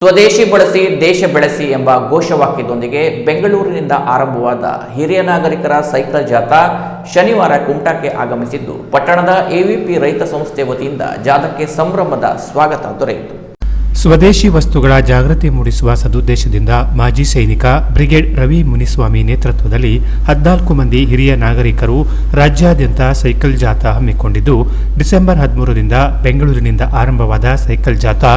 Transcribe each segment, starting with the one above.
ಸ್ವದೇಶಿ ಬಳಸಿ ದೇಶ ಬೆಳೆಸಿ ಎಂಬ ಘೋಷವಾಕ್ಯದೊಂದಿಗೆ ಬೆಂಗಳೂರಿನಿಂದ ಆರಂಭವಾದ ಹಿರಿಯ ನಾಗರಿಕರ ಸೈಕಲ್ ಜಾಥಾ ಶನಿವಾರ ಕುಮಟಾಕ್ಕೆ ಆಗಮಿಸಿದ್ದು, ಪಟ್ಟಣದ ಎವಿಪಿ ರೈತ ಸಂಸ್ಥೆ ವತಿಯಿಂದ ಜಾಥಾಕ್ಕೆ ಸಂಭ್ರಮದ ಸ್ವಾಗತ ದೊರೆಯಿತು. ಸ್ವದೇಶಿ ವಸ್ತುಗಳ ಜಾಗೃತಿ ಮೂಡಿಸುವ ಸದುದ್ದೇಶದಿಂದ ಮಾಜಿ ಸೈನಿಕ ಬ್ರಿಗೇಡ್ ರವಿ ಮುನಿಸ್ವಾಮಿ ನೇತೃತ್ವದಲ್ಲಿ 14 ಮಂದಿ ಹಿರಿಯ ನಾಗರಿಕರು ರಾಜ್ಯಾದ್ಯಂತ ಸೈಕಲ್ ಜಾಥಾ ಹಮ್ಮಿಕೊಂಡಿದ್ದು, ಡಿಸೆಂಬರ್ 13ರಿಂದ ಬೆಂಗಳೂರಿನಿಂದ ಆರಂಭವಾದ ಸೈಕಲ್ ಜಾಥಾ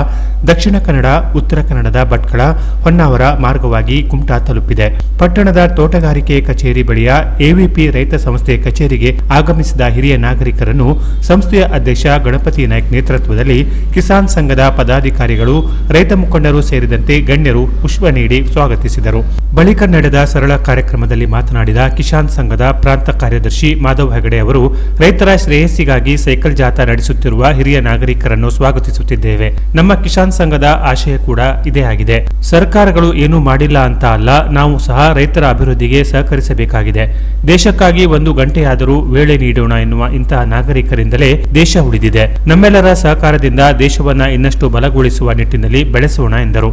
ದಕ್ಷಿಣ ಕನ್ನಡ, ಉತ್ತರ ಕನ್ನಡದ ಭಟ್ಕಳ, ಹೊನ್ನಾವರ ಮಾರ್ಗವಾಗಿ ಕುಮಟಾ ತಲುಪಿದೆ. ಪಟ್ಟಣದ ತೋಟಗಾರಿಕೆ ಕಚೇರಿ ಬಳಿಯ ಎವಿಪಿ ರೈತ ಸಂಸ್ಥೆ ಕಚೇರಿಗೆ ಆಗಮಿಸಿದ ಹಿರಿಯ ನಾಗರಿಕರನ್ನು ಸಂಸ್ಥೆಯ ಅಧ್ಯಕ್ಷ ಗಣಪತಿ ನಾಯ್ಕ್ ನೇತೃತ್ವದಲ್ಲಿ ಕಿಸಾನ್ ಸಂಘದ ಪದಾಧಿಕಾರಿಗಳು, ರೈತ ಮುಖಂಡರು ಸೇರಿದಂತೆ ಗಣ್ಯರು ಪುಷ್ಪ ನೀಡಿ ಸ್ವಾಗತಿಸಿದರು. ಬಳಿಕ ನಡೆದ ಸರಳ ಕಾರ್ಯಕ್ರಮದಲ್ಲಿ ಮಾತನಾಡಿದ ಕಿಸಾನ್ ಸಂಘದ ಪ್ರಾಂತ ಕಾರ್ಯದರ್ಶಿ ಮಾಧವ್ ಹೆಗಡೆ ಅವರು, ರೈತರ ಶ್ರೇಯಸ್ಸಿಗಾಗಿ ಸೈಕಲ್ ಜಾಥಾ ನಡೆಸುತ್ತಿರುವ ಹಿರಿಯ ನಾಗರಿಕರನ್ನು ಸ್ವಾಗತಿಸುತ್ತಿದ್ದೇವೆ. ನಮ್ಮ ಕಿಸಾನ್ ಸಂಘದ ಆಶಯ ಕೂಡ ಇದೇ ಆಗಿದೆ. ಸರ್ಕಾರಗಳು ಏನೂ ಮಾಡಿಲ್ಲ ಅಂತ ಅಲ್ಲ, ನಾವು ಸಹ ರೈತರ ಅಭಿವೃದ್ಧಿಗೆ ಸಹಕರಿಸಬೇಕಾಗಿದೆ. ದೇಶಕ್ಕಾಗಿ 1 ಗಂಟೆಯಾದರೂ ವೇಳೆ ನೀಡೋಣ ಎನ್ನುವ ಇಂತಹ ನಾಗರಿಕರಿಂದಲೇ ದೇಶ ಉಳಿದಿದೆ. ನಮ್ಮೆಲ್ಲರ ಸಹಕಾರದಿಂದ ದೇಶವನ್ನ ಇನ್ನಷ್ಟು ಬಲಗೊಳಿಸುವ ನಿಟ್ಟಿನಲ್ಲಿ ಬೆಳೆಸೋಣ ಎಂದರು.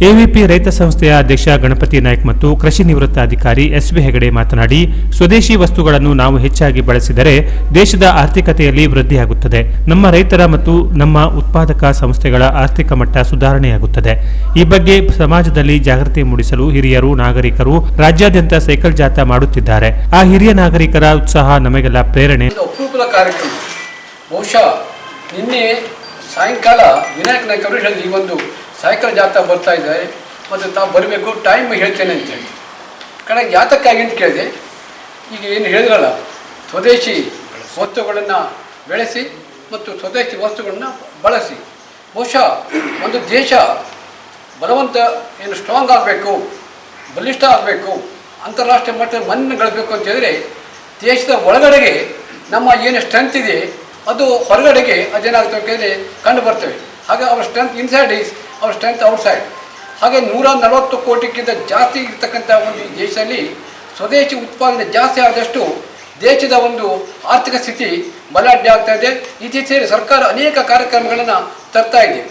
ಎವಿಪಿ ರೈತ ಸಂಸ್ಥೆಯ ಅಧ್ಯಕ್ಷ ಗಣಪತಿ ನಾಯ್ಕ್ ಮತ್ತು ಕೃಷಿ ನಿವೃತ್ತ ಅಧಿಕಾರಿ ಎಸ್ವಿ ಹೆಗಡೆ ಮಾತನಾಡಿ, ಸ್ವದೇಶಿ ವಸ್ತುಗಳನ್ನು ನಾವು ಹೆಚ್ಚಾಗಿ ಬಳಸಿದರೆ ದೇಶದ ಆರ್ಥಿಕತೆಯಲ್ಲಿ ವೃದ್ಧಿಯಾಗುತ್ತದೆ. ನಮ್ಮ ರೈತರ ಮತ್ತು ನಮ್ಮ ಉತ್ಪಾದಕ ಸಂಸ್ಥೆಗಳ ಆರ್ಥಿಕ ಮಟ್ಟ ಸುಧಾರಣೆಯಾಗುತ್ತದೆ. ಈ ಬಗ್ಗೆ ಸಮಾಜದಲ್ಲಿ ಜಾಗೃತಿ ಮೂಡಿಸಲು ಹಿರಿಯರು, ನಾಗರಿಕರು ರಾಜ್ಯಾದ್ಯಂತ ಸೈಕಲ್ ಜಾಥಾ ಮಾಡುತ್ತಿದ್ದಾರೆ. ಆ ಹಿರಿಯ ನಾಗರಿಕರ ಉತ್ಸಾಹ ನಮಗೆಲ್ಲ ಪ್ರೇರಣೆ. ಬಹುಶಃ ನಿನ್ನೆ ಸಾಯಂಕಾಲ ವಿನಾಯಕ್ ನಾಯ್ಕ ಅವರು ಹೇಳಿದ್ರು, ಈ ಒಂದು ಸೈಕಲ್ ಜಾಥಾ ಬರ್ತಾ ಇದ್ದಾರೆ ಮತ್ತು ತಾವು ಬರಬೇಕು, ಟೈಮ್ ಹೇಳ್ತೇನೆ ಅಂತೇಳಿ. ಕಡೆಗೆ ಯಾತಕ್ಕಾಗಿ ಅಂತ ಕೇಳಿದೆ. ಈಗ ಏನು ಹೇಳಿದ್ರಲ್ಲ, ಸ್ವದೇಶಿ ವಸ್ತುಗಳನ್ನು ಬೆಳೆಸಿ ಮತ್ತು ಸ್ವದೇಶಿ ವಸ್ತುಗಳನ್ನು ಬಳಸಿ. ಬಹುಶಃ ಒಂದು ದೇಶ ಬಲವಂತ ಏನು ಸ್ಟ್ರಾಂಗ್ ಆಗಬೇಕು, ಬಲಿಷ್ಠ ಆಗಬೇಕು, ಅಂತಾರಾಷ್ಟ್ರೀಯ ಮಟ್ಟದ ಮನ್ನಣೆ ಗಳಿಸಬೇಕು ಅಂತ ಹೇಳಿದ್ರೆ ದೇಶದ ಒಳಗಡೆಗೆ ನಮ್ಮ ಏನು ಸ್ಟ್ರೆಂತ್ ಇದೆ ಅದು ಹೊರಗಡೆಗೆ ಅದೇನಾಗ್ತವೆ ಕೇಳಿದ್ರೆ ಕಂಡು ಬರ್ತವೆ. ಹಾಗೆ ಅವರ strength inside is our strength outside. ಹಾಗೆ 140 ಕೋಟಿಗಿಂತ ಜಾಸ್ತಿ ಇರ್ತಕ್ಕಂಥ ಒಂದು ದೇಶದಲ್ಲಿ ಸ್ವದೇಶಿ ಉತ್ಪಾದನೆ ಜಾಸ್ತಿ ಆದಷ್ಟು ದೇಶದ ಒಂದು ಆರ್ಥಿಕ ಸ್ಥಿತಿ ಬಲಾಢ್ಯ ಆಗ್ತಾ ಇದೆ. ಇತ್ತೀಚೆಗೆ ಸರ್ಕಾರ ಅನೇಕ ಕಾರ್ಯಕ್ರಮಗಳನ್ನು ತರ್ತಾ ಇದೆ.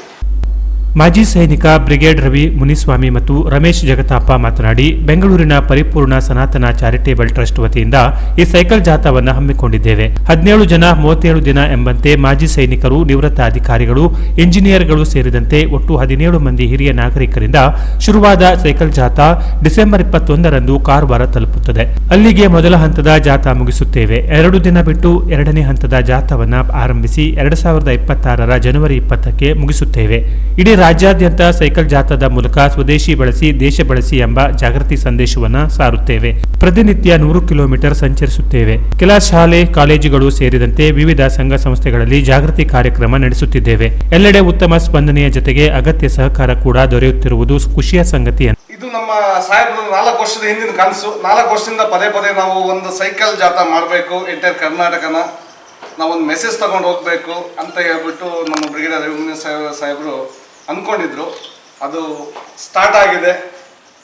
ಮಾಜಿ ಸೈನಿಕ ಬ್ರಿಗೇಡ್ ರವಿ ಮುನಿಸ್ವಾಮಿ ಮತ್ತು ರಮೇಶ್ ಜಗತಾಪ ಮಾತನಾಡಿ, ಬೆಂಗಳೂರಿನ ಪರಿಪೂರ್ಣ ಸನಾತನ ಚಾರಿಟೇಬಲ್ ಟ್ರಸ್ಟ್ ವತಿಯಿಂದ ಈ ಸೈಕಲ್ ಜಾಥಾವನ್ನು ಹಮ್ಮಿಕೊಂಡಿದ್ದೇವೆ. 17 ಜನ 37 ದಿನ ಎಂಬಂತೆ ಮಾಜಿ ಸೈನಿಕರು, ನಿವೃತ್ತ ಅಧಿಕಾರಿಗಳು, ಇಂಜಿನಿಯರ್ಗಳು ಸೇರಿದಂತೆ ಒಟ್ಟು 17 ಮಂದಿ ಹಿರಿಯ ನಾಗರಿಕರಿಂದ ಶುರುವಾದ ಸೈಕಲ್ ಜಾಥಾ ಡಿಸೆಂಬರ್ 21ರಂದು ಕಾರವಾರ ತಲುಪುತ್ತದೆ. ಅಲ್ಲಿಗೆ ಮೊದಲ ಹಂತದ ಜಾಥಾ ಮುಗಿಸುತ್ತೇವೆ. 2 ದಿನ ಬಿಟ್ಟು 2ನೇ ಹಂತದ ಜಾಥಾವನ್ನು ಆರಂಭಿಸಿ 2026ರ ಜನವರಿ 20ಕ್ಕೆ ಮುಗಿಸುತ್ತೇವೆ. ಇಡೀ ರಾಜ್ಯಾದ್ಯಂತ ಸೈಕಲ್ ಜಾಥಾದ ಮೂಲಕ ಸ್ವದೇಶಿ ಬಳಸಿ ದೇಶ ಬಳಸಿ ಎಂಬ ಜಾಗೃತಿ ಸಂದೇಶವನ್ನು ಸಾರುತ್ತೇವೆ. ಪ್ರತಿನಿತ್ಯ 100 ಕಿಲೋಮೀಟರ್ ಸಂಚರಿಸುತ್ತೇವೆ. ಕೆಲ ಶಾಲೆ, ಕಾಲೇಜುಗಳು ಸೇರಿದಂತೆ ವಿವಿಧ ಸಂಘ ಸಂಸ್ಥೆಗಳಲ್ಲಿ ಜಾಗೃತಿ ಕಾರ್ಯಕ್ರಮ ನಡೆಸುತ್ತಿದ್ದೇವೆ. ಎಲ್ಲೆಡೆ ಉತ್ತಮ ಸ್ಪಂದನೆಯ ಜೊತೆಗೆ ಅಗತ್ಯ ಸಹಕಾರ ಕೂಡ ದೊರೆಯುತ್ತಿರುವುದು ಖುಷಿಯ ಸಂಗತಿ. ಇದು ನಮ್ಮ ಸಾಹೇಬರು 4 ವರ್ಷದ ಹಿಂದಿನ ಕನಸು. 4 ವರ್ಷದಿಂದ ಪದೇ ನಾವು ಒಂದು ಸೈಕಲ್ ಜಾಥಾ ಮಾಡಬೇಕು, ಎಂಟೈರ್ ಕರ್ನಾಟಕನ ನಾವೊಂದು ಮೆಸೇಜ್ ತಗೊಂಡು ಹೋಗ್ಬೇಕು ಅಂತ ಹೇಳ್ಬಿಟ್ಟು ನಮ್ಮ ಬ್ರಿಗೇಡ್ ರವಿ ಸಾಹೇಬರು ಅಂದ್ಕೊಂಡಿದ್ರು. ಅದು ಸ್ಟಾರ್ಟ್ ಆಗಿದೆ.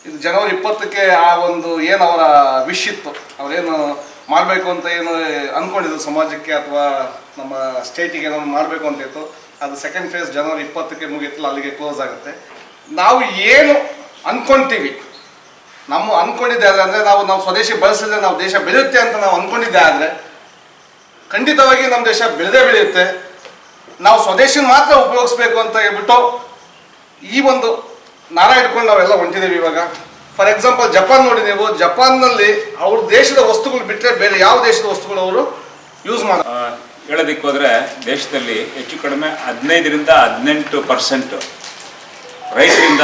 ಇದು ಜನವರಿ 20ಕ್ಕೆ ಆ ಒಂದು ಏನು ಅವರ ವಿಶ್ ಇತ್ತು, ಅವರೇನು ಮಾಡಬೇಕು ಅಂತ ಏನು ಅಂದ್ಕೊಂಡಿದ್ರು ಸಮಾಜಕ್ಕೆ ಅಥವಾ ನಮ್ಮ ಸ್ಟೇಟಿಗೆ ಏನೋ ಮಾಡಬೇಕು ಅಂತ ಇತ್ತು, ಅದು ಸೆಕೆಂಡ್ ಫೇಸ್ ಜನವರಿ 20ಕ್ಕೆ ಮುಗಿಯತ್ತಲ್ಲ, ಅಲ್ಲಿಗೆ ಕ್ಲೋಸ್ ಆಗುತ್ತೆ. ನಾವು ಏನು ಅಂದ್ಕೊಳ್ತೀವಿ, ನಮ್ಮ ಅಂದ್ಕೊಂಡಿದ್ದೆ ಆದರೆ ಅಂದರೆ ನಾವು ಸ್ವದೇಶಿ ಬಳಸಿದ್ರೆ ನಾವು ದೇಶ ಬೆಳೆಯುತ್ತೆ ಅಂತ ನಾವು ಅಂದ್ಕೊಂಡಿದ್ದೆ ಆದರೆ ಖಂಡಿತವಾಗಿ ನಮ್ಮ ದೇಶ ಬೆಳೆಯುತ್ತೆ. ನಾವು ಸ್ವದೇಶಿ ಮಾತ್ರ ಉಪಯೋಗಿಸ್ಬೇಕು ಅಂತ ಹೇಳ್ಬಿಟ್ಟು ಈ ಒಂದು ನಾರ ಇಟ್ಕೊಂಡು ನಾವೆಲ್ಲ ಹೊಂಟಿದ್ದೀವಿ. ಇವಾಗ ಫಾರ್ ಎಕ್ಸಾಂಪಲ್ ಜಪಾನ್ ನೋಡಿ ನೀವು, ಜಪಾನ್ನಲ್ಲಿ ಅವ್ರ ದೇಶದ ವಸ್ತುಗಳು ಬಿಟ್ಟರೆ ಬೇರೆ ಯಾವ ದೇಶದ ವಸ್ತುಗಳು ಅವರು ಯೂಸ್ ಮಾಡ ಹೇಳೋದಕ್ಕೆ ಹೋದರೆ ದೇಶದಲ್ಲಿ ಹೆಚ್ಚು ಕಡಿಮೆ 15ರಿಂದ 18% ರೈತರಿಂದ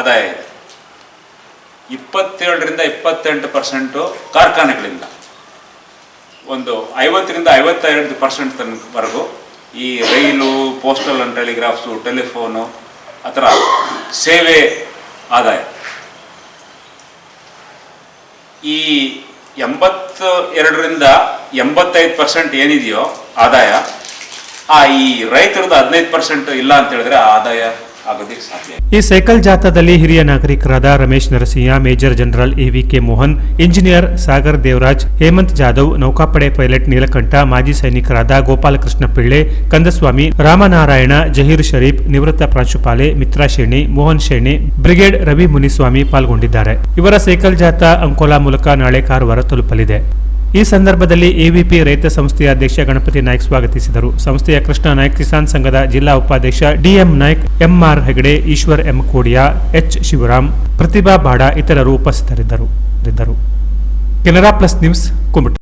ಆದಾಯ ಇದೆ. 27ರಿಂದ 28% ಕಾರ್ಖಾನೆಗಳಿಂದ, ಒಂದು 50ರಿಂದ 52% ತನಕವರೆಗೂ ಈ ರೈಲು, ಪೋಸ್ಟಲ್ ಆ್ಯಂಡ್ ಟೆಲಿಗ್ರಾಫ್ಸು, ಟೆಲಿಫೋನು ಆ ಥರ ಸೇವೆ ಆದಾಯ. ಈ 82ರಿಂದ 85% ಏನಿದೆಯೋ ಆದಾಯ, ಈ ರೈತರದ್ದು 15% ಇಲ್ಲ ಅಂತ ಹೇಳಿದ್ರೆ ಆ ಆದಾಯ ಆಗೋದಕ್ಕೆ ಸಾಧ್ಯ. ಈ ಸೈಕಲ್ ಜಾಥಾದಲ್ಲಿ ಹಿರಿಯ ನಾಗರಿಕರಾದ Ramesh Narasimha, major general AVK. Mohan, engineer Sagar Devaraj, Hemant Jadhav, ನೌಕಾಪಡೆ ಪೈಲಟ್ ನೀಲಕಂಠ, ಮಾಜಿ ಸೈನಿಕರಾದ ಗೋಪಾಲಕೃಷ್ಣ ಪಿಳ್ಳೆ, ಕಂದಸ್ವಾಮಿ, ರಾಮನಾರಾಯಣ, ಜಹೀರ್ ಶರೀಫ್, ನಿವೃತ್ತ ಪ್ರಾಂಶುಪಾಲೆ ಮಿತ್ರಾ ಶೇಣಿ, ಮೋಹನ್ ಶೇಣಿ, ಬ್ರಿಗೇಡ್ ರವಿ ಮುನಿಸ್ವಾಮಿ ಪಾಲ್ಗೊಂಡಿದ್ದಾರೆ. ಇವರ ಸೈಕಲ್ ಜಾಥಾ ಅಂಕೋಲಾ ಮೂಲಕ ನಾಳೆ ಕಾರವಾರ ತಲುಪಲಿದೆ. ಈ ಸಂದರ್ಭದಲ್ಲಿ ಎವಿಪಿ ರೈತ ಸಂಸ್ಥೆಯ ಅಧ್ಯಕ್ಷ ಗಣಪತಿ ನಾಯ್ಕ್ ಸ್ವಾಗತಿಸಿದರು. ಸಂಸ್ಥೆಯ ಕೃಷ್ಣ ನಾಯ್ಕ್, ಕಿಸಾನ್ ಸಂಘದ ಜಿಲ್ಲಾ ಉಪಾಧ್ಯಕ್ಷ DM Naik, MR Hegde, Eshwar M Kodiya, H Shivaram, Pratibha Bada ಇತರರು ಉಪಸ್ಥಿತರಿದ್ದರು. Canara plus news Kumta.